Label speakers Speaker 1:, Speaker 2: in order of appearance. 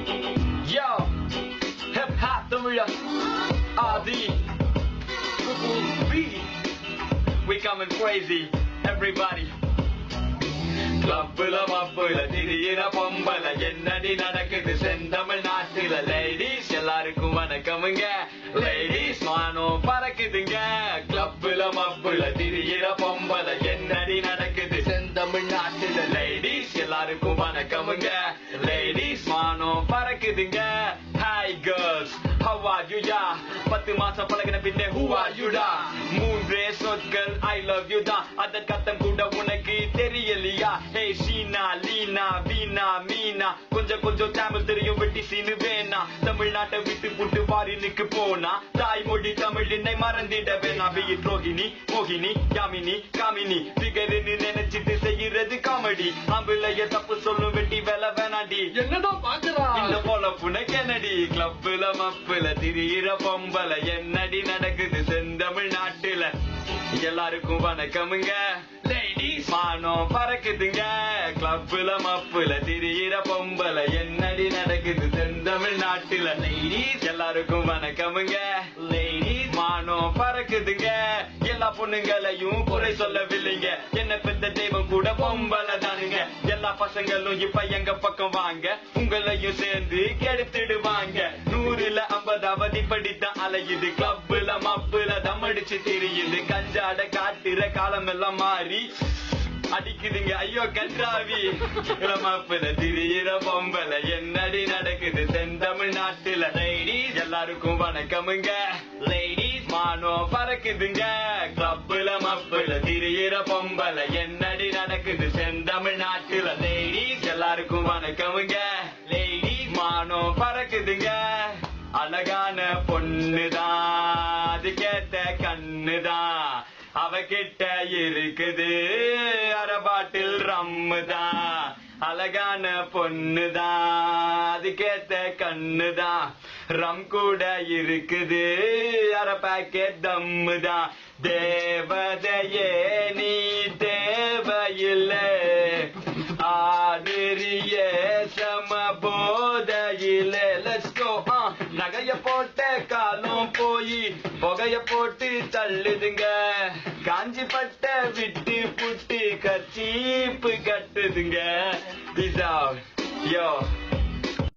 Speaker 1: Yo, hip hop Tamizha Aadhi we coming crazy everybody கிளப்புல மப்புல திடீர பொம்பல என்னடி நடக்குது செந்தமிழ் நாட்டுல லேடிஸ் எல்லாருக்கும் வணக்கமுங்க லேடிஸ் மானம் பறக்குதுங்க கிளப்புல மப்புல திடீர பொம்பல என்னடி நடக்குது செந்தமிழ் நாட்டுல லேடிஸ் எல்லாருக்கும் வணக்கமுங்க லேடிஸ் மானம் பறக்குதுங்க Hi girls, how are you ya? 10 மாசம் பழகின பின்னே who are you da? மூன்றே சொற்கள் I love you da. அதன் கத்தம் கூட உனக்கு தெரியலையா? Hey ஷீனா, லீனா, வீணா, மீனா கொஞ்சம் தமிழ் தெரியும் வெட்டி சீனு வேணா தமிழ்நாட்டை விட்டு புட்டு பாரினுக்கு போனா தாய்மொழி தமிழினை மறந்திட வேணா வெயில் ரோகிணி, மோகினி, யாமினி, காமினி பிகருன்னு நினைச்சிட்டு செய்யறது காமெடி ஆம்பிளைய தப்பு சொல்லும் வெட்டி வேலை வேணாடி
Speaker 2: என்னதான் பாக்குறா
Speaker 1: இந்த போல புனக்கெனடி கிளப்புல மப்புல திடீர பொம்பல என்னடி நடக்குது செந்தமிழ் நாட்டுல எல்லாருக்கும் வணக்கமுங்க லேடிஸ் மானம் பறக்குதுங்க கிளப்புல மப்புல திடீர பொம்பல என்னடி நடக்குது செந்தமிழ் நாட்டுல லேடிஸ் எல்லாருக்கும் வணக்கமுங்க லேடிஸ் மானம் பறக்குதுங்க எல்லா பொண்ணுங்களையும் குறை சொல்லவில்லைங்க என்ன பெத்த தெய்வம் கூட பொம்பல தானுங்க எல்லா பசங்களும் இப்ப எங்க பக்கம் வாங்க உங்களையும் சேர்ந்து கெடுத்துடுவாங்க 100ல 50 அவதி படித்தான் அலையுது கிளப்புல மப்புல தம்மடிச்சு தெரியுது கஞ்சாட காட்டுற காலம் எல்லாம் மாறி அடிக்குதுங்க ஐயோ கன்றாவி மப்புல திடீர பொம்பல என்னடி நடக்குது செந்தமிழ் நாட்டுல லேடிஸ் எல்லாருக்கும் வணக்கமுங்க லேடிஸ் மானம் பறக்குதுங்க கிளப்புல மப்புல திடீர பொம்பல என்னடி நடக்குது செந்தமிழ் நாட்டுல லேடிஸ் எல்லாருக்கும் வணக்கமுங்க லேடிஸ் மானம் பறக்குதுங்க அழகான பொண்ணுதான் அதுக்கேத்த கண்ணுதான் அவகிட்ட இருக்குது அரபாட்டில் ரம்முதான் அழகான பொண்ணுதான் அதுக்கேத்த கண்ணுதான் ரம் கூட இருக்குது அரை பாக்கெட் தம்முதான் தேவதையே நீ தேவையில்லை ஆதிரிய சம போதையிலே லெட்ஸ் கோ நகைய போட்ட காலம் போய் புகைய போட்டு தள்ளுதுங்க காஞ்சி பட்ட விட்டு புட்டு கச்சீப்பு கட்டுதுங்க. Peace out. Yo.